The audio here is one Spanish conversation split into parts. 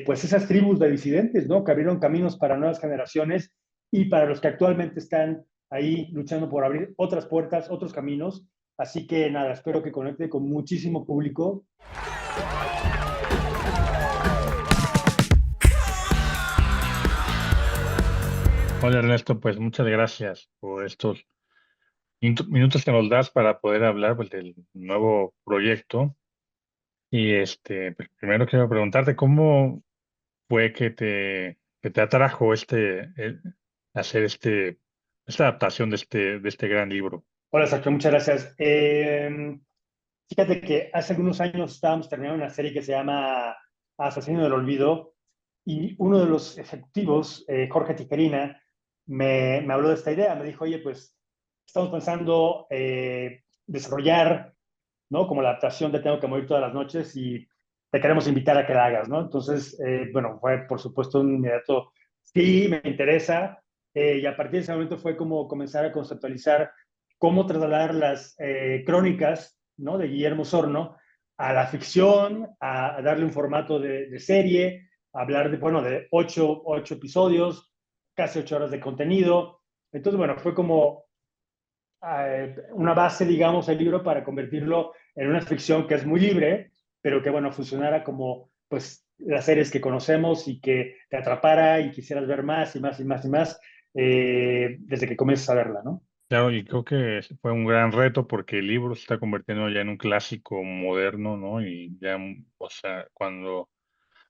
pues esas tribus de disidentes, ¿no? Que abrieron caminos para nuevas generaciones y para los que actualmente están ahí luchando por abrir otras puertas, otros caminos. Así que nada, espero que conecte con muchísimo público. Hola Ernesto, pues muchas gracias por estos minutos que nos das para poder hablar pues, del nuevo proyecto. Y pues, primero quiero preguntarte cómo fue que te atrajo hacer esta adaptación de este gran libro. Hola, Sergio, muchas gracias. Fíjate que hace algunos años estábamos terminando una serie que se llama Asesino del Olvido y uno de los ejecutivos, Jorge Tijerina, me habló de esta idea. Me dijo, oye, pues estamos pensando desarrollar, ¿no? Como la adaptación de Tengo que morir todas las noches y te queremos invitar a que la hagas, ¿no? Entonces, bueno, fue por supuesto un inmediato, sí, me interesa. Y a partir de ese momento fue como comenzar a conceptualizar cómo trasladar las crónicas, ¿no? De Guillermo Sorno a la ficción, a darle un formato de serie, a hablar de, bueno, de ocho episodios, casi 8 horas de contenido. Entonces, bueno, fue como una base, digamos, el libro para convertirlo en una ficción que es muy libre, pero que, bueno, funcionara como, pues, las series que conocemos y que te atrapara y quisieras ver más y más y más y más desde que comienzas a verla, ¿no? Claro, y creo que fue un gran reto porque el libro se está convirtiendo ya en un clásico moderno, ¿no? Y ya, o sea, cuando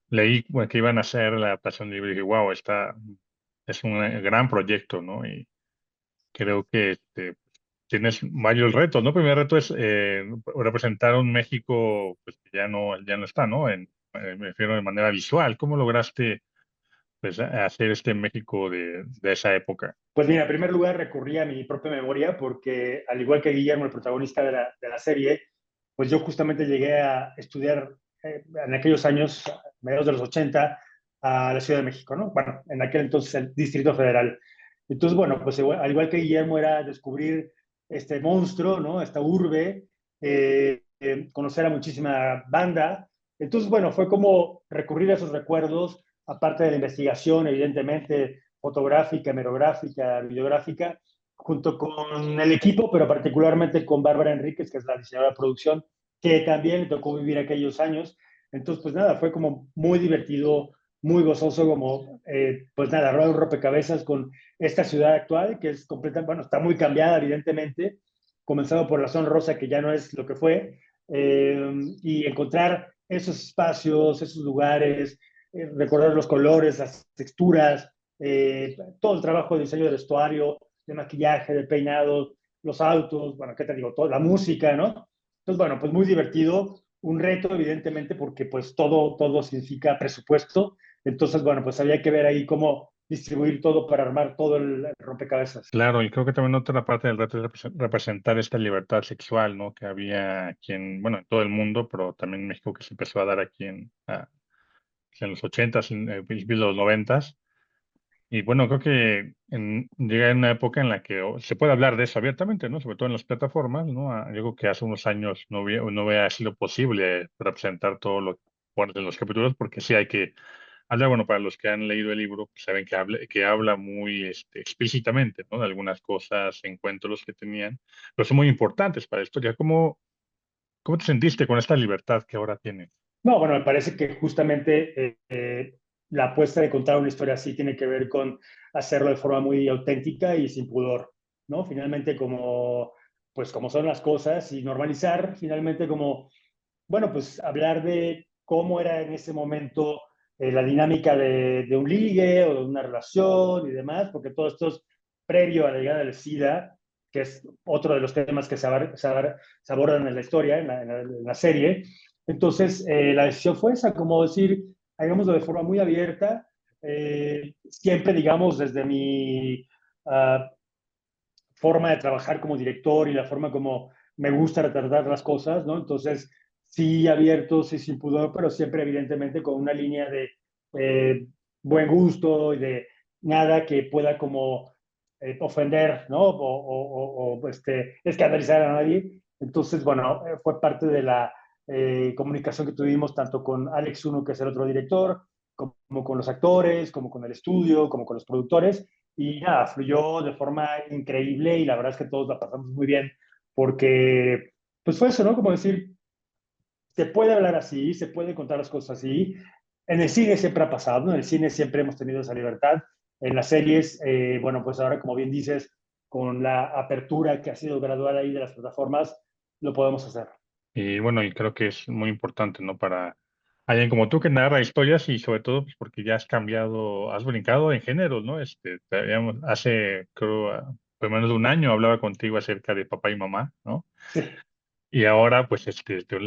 leí bueno, que iban a hacer la adaptación del libro, dije, wow, es un gran proyecto, ¿no? Y creo que tienes varios retos, ¿no? El primer reto es representar un México pues, que ya no está, ¿no? Me refiero de manera visual. ¿Cómo lograste pues, hacer este México de esa época? Pues mira, en primer lugar recurrí a mi propia memoria porque al igual que Guillermo, el protagonista de la serie, pues yo justamente llegué a estudiar en aquellos años, mediados de los 80, a la Ciudad de México, ¿no? Bueno, en aquel entonces el Distrito Federal. Entonces, bueno, pues igual, al igual que Guillermo era descubrir este monstruo, ¿no? Esta urbe, conocer a muchísima banda. Entonces, bueno, fue como recurrir a esos recuerdos, aparte de la investigación, evidentemente, fotográfica, hemerográfica, videográfica, junto con el equipo, pero particularmente con Bárbara Enríquez, que es la diseñadora de producción, que también le tocó vivir aquellos años. Entonces, pues nada, fue como muy divertido, muy gozoso, como, pues nada, armar un rompecabezas con esta ciudad actual, que es completa, bueno, está muy cambiada, evidentemente, comenzado por la zona rosa, que ya no es lo que fue, y encontrar esos espacios, esos lugares, recordar los colores, las texturas, todo el trabajo de diseño del vestuario, de maquillaje, de peinado, los autos, bueno, ¿qué te digo? Toda la música, ¿no? Entonces, bueno, pues muy divertido, un reto, evidentemente, porque pues todo significa presupuesto. Entonces, bueno, pues había que ver ahí cómo distribuir todo para armar todo el rompecabezas. Claro, y creo que también otra parte del reto es representar esta libertad sexual, ¿no? Que había aquí bueno, en todo el mundo, pero también en México que se empezó a dar aquí en los ochentas, en principios de los noventas. Y bueno, creo que llega en una época en la que se puede hablar de eso abiertamente, ¿no? Sobre todo en las plataformas, ¿no? Yo creo que hace unos años no había sido posible representar todo lo que pones en los capítulos, porque sí hay que hablar, bueno, para los que han leído el libro, pues saben que habla muy explícitamente, ¿no? De algunas cosas, encuentros que tenían, pero son muy importantes para la historia. ¿Cómo te sentiste con esta libertad que ahora tienes? No, bueno, me parece que justamente la apuesta de contar una historia así tiene que ver con hacerlo de forma muy auténtica y sin pudor, ¿no? Finalmente, como, pues, como son las cosas y normalizar, finalmente, como, bueno, pues hablar de cómo era en ese momento la dinámica de un ligue o de una relación y demás, porque todo esto es previo a la llegada del SIDA, que es otro de los temas que se abordan en la historia, en la serie. Entonces, la decisión fue esa, como decir, hagámoslo de forma muy abierta, siempre, digamos, desde mi forma de trabajar como director y la forma como me gusta retratar las cosas, ¿no? Entonces, sí abierto, sí sin pudor, pero siempre evidentemente con una línea de buen gusto y de nada que pueda como ofender, ¿no? Escandalizar a nadie. Entonces, bueno, fue parte de la comunicación que tuvimos tanto con Alex Uno, que es el otro director, como con los actores, como con el estudio, como con los productores, y nada, fluyó de forma increíble y la verdad es que todos la pasamos muy bien, porque pues fue eso, ¿no? Como decir, se puede hablar así, se puede contar las cosas así. En el cine siempre ha pasado, ¿no? En el cine siempre hemos tenido esa libertad. En las series, bueno, pues ahora, como bien dices, con la apertura que ha sido gradual ahí de las plataformas, lo podemos hacer. Y bueno, y creo que es muy importante, ¿no? Para alguien como tú que narra historias y sobre todo pues, porque ya has cambiado, has brincado en géneros, ¿no? Hace, creo, por menos de un año hablaba contigo acerca de papá y mamá, ¿no? Sí. Y ahora, pues, con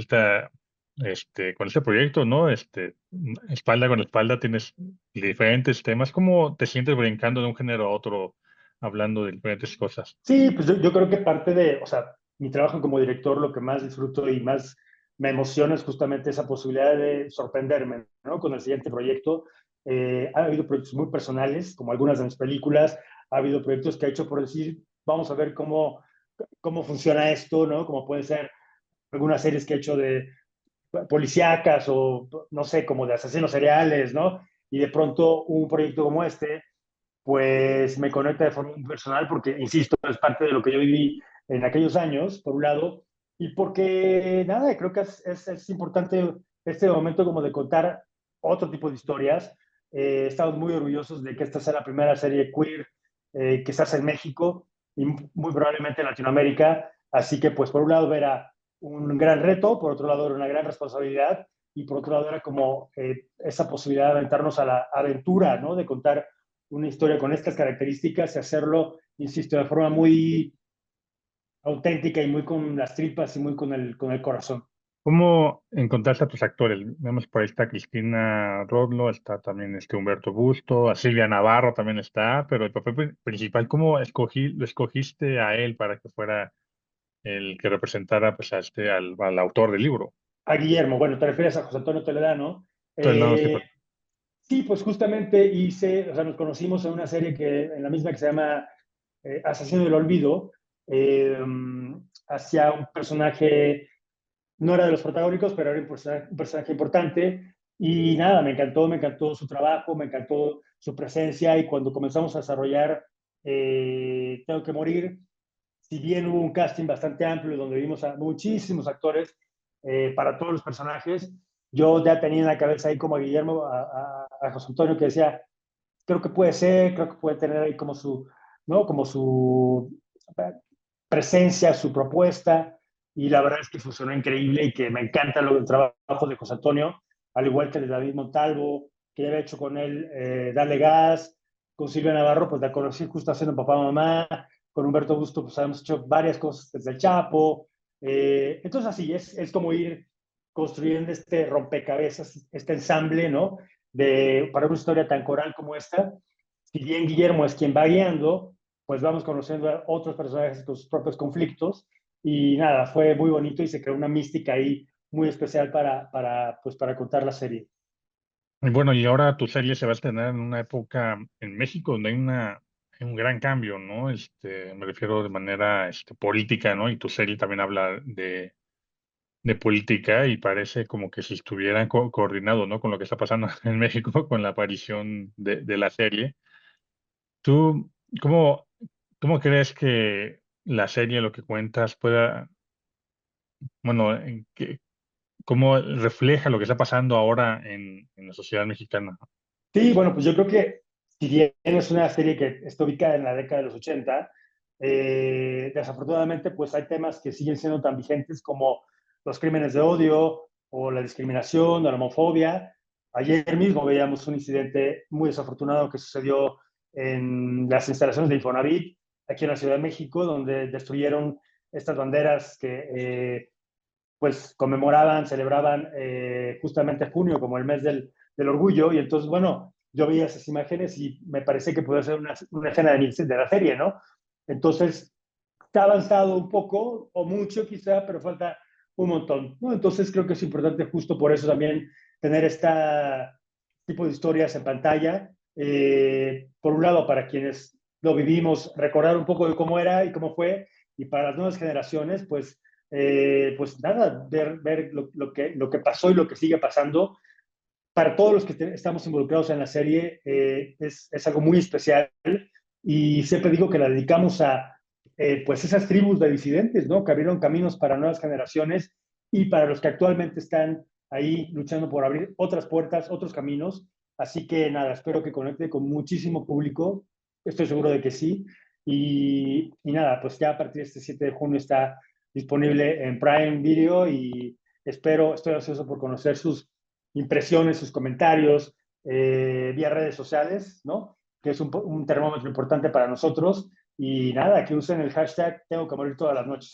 este proyecto, ¿no? Espalda con espalda tienes diferentes temas. ¿Cómo te sientes brincando de un género a otro, hablando de diferentes cosas? Sí, pues yo creo que parte de, o sea, mi trabajo como director, lo que más disfruto y más me emociona es justamente esa posibilidad de sorprenderme, ¿no? Con el siguiente proyecto. Ha habido proyectos muy personales, como algunas de mis películas, ha habido proyectos que he hecho por decir, vamos a ver cómo funciona esto, ¿no? Como puede ser algunas series que he hecho de policíacas o, no sé, como de asesinos seriales, ¿no? Y de pronto un proyecto como este pues me conecta de forma muy personal porque, insisto, es parte de lo que yo viví en aquellos años, por un lado, y porque, nada, creo que es importante este momento como de contar otro tipo de historias. Estamos muy orgullosos de que esta sea la primera serie queer que se hace en México y muy probablemente en Latinoamérica. Así que, pues, por un lado era un gran reto, por otro lado era una gran responsabilidad y por otro lado era como esa posibilidad de aventarnos a la aventura, ¿no? De contar una historia con estas características y hacerlo, insisto, de forma muy auténtica y muy con las tripas y muy con el corazón. ¿Cómo encontraste a tus actores? Vemos por ahí está Cristina Rodlo, está también Humberto Busto, a Silvia Navarro también está, pero el papel principal, ¿cómo lo escogiste a él para que fuera el que representara pues, al autor del libro? A Guillermo, bueno, te refieres a José Antonio Toledano. Entonces, no, sí, Eh, sí, pues justamente o sea, nos conocimos en una serie en la misma que se llama Asesino del Olvido, eh, hacia un personaje, no era de los protagónicos, pero era un personaje importante. Y nada, me encantó su trabajo, me encantó su presencia. Y cuando comenzamos a desarrollar Tengo que morir, si bien hubo un casting bastante amplio donde vimos a muchísimos actores para todos los personajes, yo ya tenía en la cabeza ahí como a Guillermo, a José Antonio, que decía, creo que puede ser, creo que puede tener ahí como su, ¿no? Como su presencia, su propuesta, y la verdad es que funcionó increíble y que me encanta el trabajo de José Antonio, al igual que el de David Montalvo, que ya había hecho con él Dale Gas, con Silvia Navarro, pues la conocí justo haciendo Papá Mamá, con Humberto Busto, pues hemos hecho varias cosas desde el Chapo, entonces así, es como ir construyendo este rompecabezas, este ensamble, ¿no? Para una historia tan coral como esta, si bien Guillermo es quien va guiando, pues vamos conociendo a otros personajes con sus propios conflictos y nada, fue muy bonito y se creó una mística ahí muy especial pues, para contar la serie. y bueno, y ahora tu serie se va a estrenar en una época en México donde hay un gran cambio, ¿no? Me refiero de manera política, ¿no? Y tu serie también habla de política y parece como que si estuvieran coordinados, ¿no? Con lo que está pasando en México con la aparición de la serie. ¿Tú cómo, cómo crees que la serie, lo que cuentas, bueno, cómo refleja lo que está pasando ahora en la sociedad mexicana? Sí, bueno, pues yo creo que si bien es una serie que está ubicada en la década de los 80, desafortunadamente pues hay temas que siguen siendo tan vigentes como los crímenes de odio o la discriminación o la homofobia. Ayer mismo veíamos un incidente muy desafortunado que sucedió en las instalaciones de Infonavit, aquí en la Ciudad de México, donde destruyeron estas banderas que pues conmemoraban, celebraban justamente junio como el mes del orgullo, y entonces, bueno, yo vi esas imágenes y me parece que puede ser una escena de la serie, ¿no? Entonces, está avanzado un poco o mucho quizá, pero falta un montón, ¿no? Entonces creo que es importante justo por eso también tener este tipo de historias en pantalla. Por un lado, para quienes lo vivimos, recordar un poco de cómo era y cómo fue, y para las nuevas generaciones, pues nada, ver lo que pasó y lo que sigue pasando para todos los que estamos involucrados en la serie, es algo muy especial y siempre digo que la dedicamos a pues esas tribus de disidentes, ¿no? Que abrieron caminos para nuevas generaciones y para los que actualmente están ahí luchando por abrir otras puertas, otros caminos. Así que nada, espero que conecte con muchísimo público. Estoy seguro de que sí. Y nada, pues ya a partir de este 7 de junio está disponible en Prime Video y estoy ansioso por conocer sus impresiones, sus comentarios vía redes sociales, ¿no? Que es un termómetro importante para nosotros. Y nada, que usen el hashtag tengo que morir todas las noches.